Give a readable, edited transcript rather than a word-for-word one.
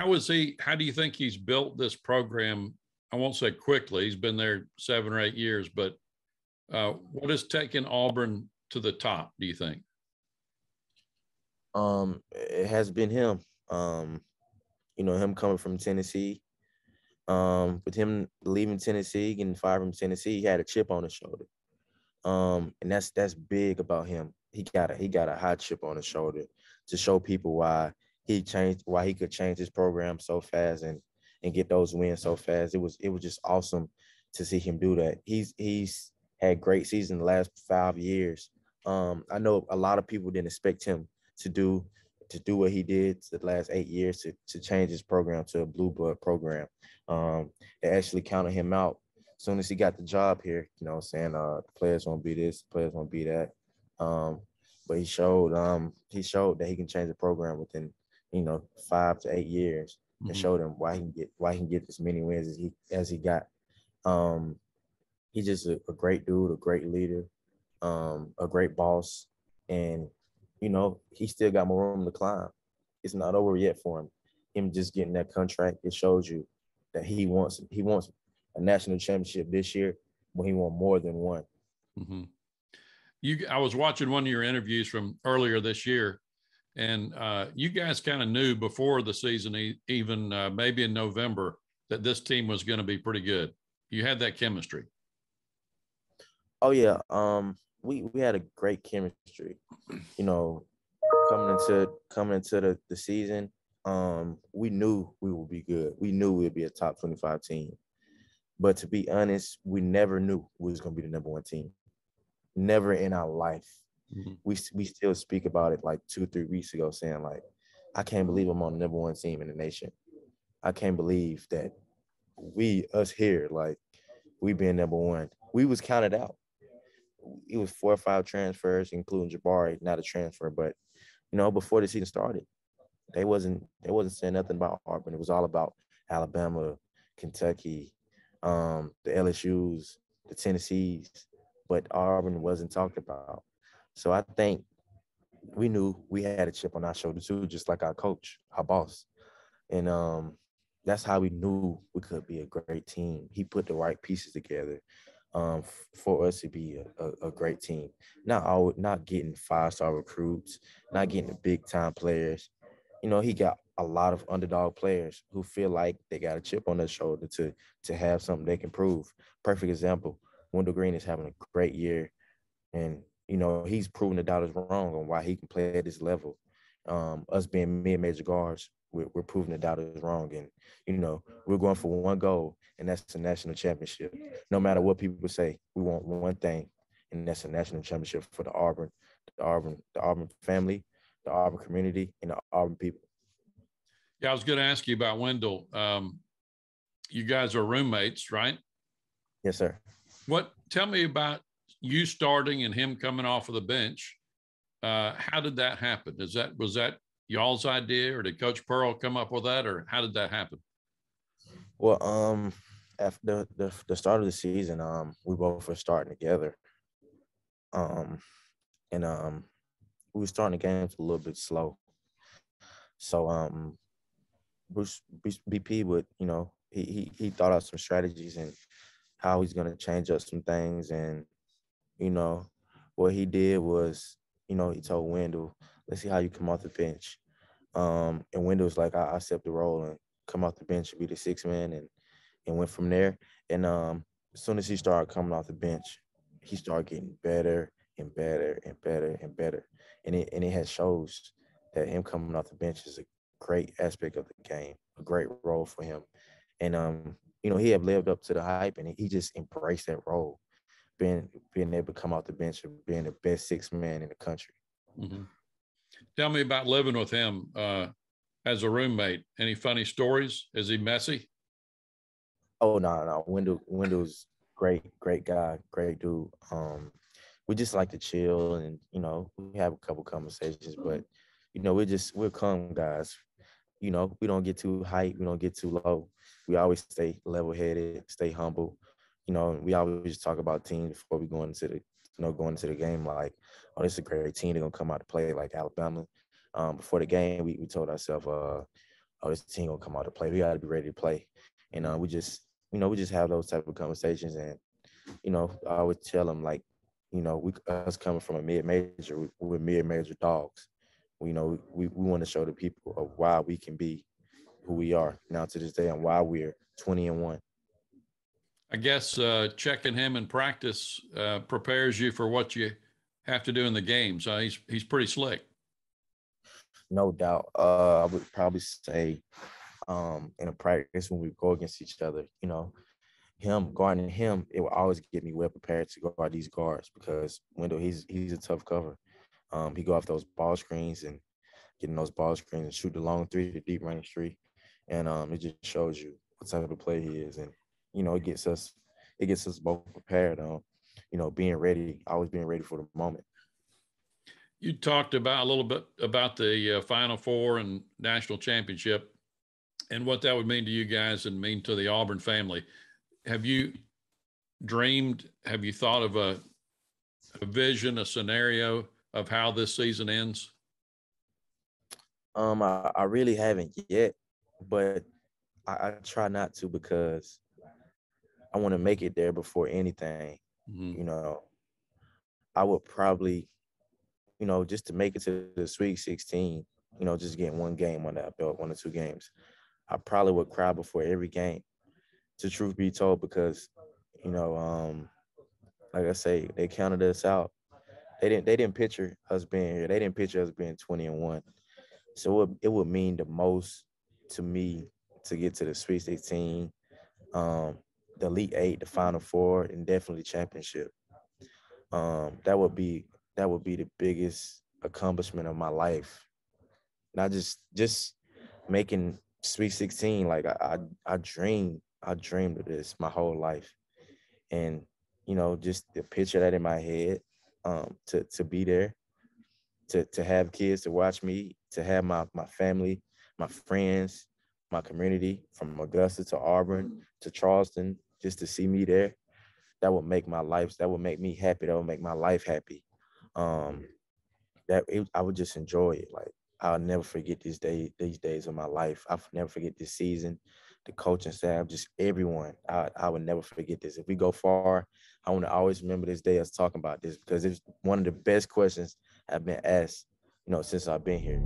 how is he? How do you think he's built this program? I won't say quickly. He's been there 7 or 8 years, but what has taken Auburn to the top, do you think? It has been him. Him coming from Tennessee. With him leaving Tennessee, getting fired from Tennessee, he had a chip on his shoulder. And that's big about him. He got a high chip on his shoulder to show people why he could change his program so fast and get those wins so fast. It was just awesome to see him do that. He's had great seasons the last 5 years. I know a lot of people didn't expect him to do what he did the last 8 years to change his program to a blue blood program. They actually counted him out as soon as he got the job here, saying the players won't be this, the players won't be that. But he showed that he can change the program within 5 to 8 years, and showed him why he can get as many wins as he got. He's just a great dude, a great leader, a great boss, and he still got more room to climb. It's not over yet for him. Him just getting that contract, it shows you that he wants a national championship this year, but he wants more than one. Mm-hmm. I was watching one of your interviews from earlier this year, and you guys kind of knew before the season, even maybe in November, that this team was going to be pretty good. You had that chemistry. Oh yeah, we had a great chemistry. Coming into the season, we knew we would be good. We knew we'd be a top 25 team. But to be honest, we never knew we was going to be the number one team. Never in our life. Mm-hmm. We still speak about it like 2-3 weeks ago, saying like, I can't believe I'm on the number one team in the nation. I can't believe that us here, like, we being number one. We was counted out. It was 4 or 5 transfers, including Jabari, not a transfer, but before the season started, they wasn't saying nothing about Auburn. It was all about Alabama, Kentucky, the LSUs, the Tennessees, but Auburn wasn't talked about. So I think we knew we had a chip on our shoulder too, just like our coach, our boss. And that's how we knew we could be a great team. He put the right pieces together for us to be a great team. Not getting 5-star recruits, not getting the big-time players. He got a lot of underdog players who feel like they got a chip on their shoulder to have something they can prove. Perfect example, Wendell Green is having a great year, and he's proven the doubters wrong on why he can play at this level. Us being mid-major guards, we're proving the doubters wrong, and we're going for one goal, and that's the national championship. No matter what people say, we want one thing, and that's a national championship for the Auburn family, the Auburn community, and the Auburn people. Yeah, I was going to ask you about Wendell. You guys are roommates, right? Yes, sir. Tell me about you starting and him coming off of the bench. How did that happen? Was that y'all's idea, or did Coach Pearl come up with that, or how did that happen? Well, after the start of the season, we both were starting together. And we were starting the games a little bit slow. So Bruce BP would, he thought out some strategies and how he's gonna change up some things. And, what he did was, he told Wendell, let's see how you come off the bench. And Wendell was like, I accept the role and come off the bench and be the 6th man, and went from there. And as soon as he started coming off the bench, he started getting better and better and better and better. And it has shows that him coming off the bench is a great aspect of the game, a great role for him. And he had lived up to the hype, and he just embraced that role, being able to come off the bench and being the best 6th man in the country. Mm-hmm. Tell me about living with him as a roommate. Any funny stories? Is he messy? Oh, no. Wendell's great guy, great dude. We just like to chill, and we have a couple conversations, but we're calm guys. We don't get too hype, we don't get too low. We always stay level-headed, stay humble. We always talk about teams before we go into the game, like, oh, this is a great team. They're gonna come out to play like Alabama. Before the game, we told ourselves, oh, this team gonna come out to play. We got to be ready to play. And we just, we just have those type of conversations. And I always tell them, like, us coming from a mid-major, we're mid-major dogs. We want to show the people of why we can be who we are now to this day and why we're 20-1. I guess checking him in practice prepares you for what you have to do in the games. He's pretty slick. No doubt. I would probably say in a practice when we go against each other, him guarding him, it will always get me well prepared to guard these guards because Wendell, he's a tough cover. He go off those ball screens and getting those ball screens and shoot the long three, the deep range three, and it just shows you what type of player he is, and it gets us both prepared on, being ready, always being ready for the moment. You talked about a little bit about the Final Four and national championship and what that would mean to you guys and mean to the Auburn family. Have you thought of a vision, a scenario of how this season ends? I really haven't yet, but I try not to because I want to make it there before anything. Mm-hmm. I would probably, just to make it to the Sweet 16, just getting one game on that belt, 1 or 2 games. I probably would cry before every game, to truth be told, because, like I say, they counted us out. They didn't picture us being here. They didn't picture us being 20-1. So it would mean the most to me to get to the Sweet 16, the Elite Eight, the Final Four, and definitely championship. That would be the biggest accomplishment of my life. Not just making Sweet 16. Like I dreamed of this my whole life, and just to picture that in my head, to be there, to have kids to watch me, to have my family, my friends, my community from Augusta to Auburn to Charleston, just to see me there. That would make that would make me happy. That would make my life happy. I would just enjoy it. Like, I'll never forget these days of my life. I'll never forget this season, the coaching staff, just everyone. I would never forget this. If we go far, I want to always remember this day us talking about this because it's one of the best questions I've been asked, since I've been here.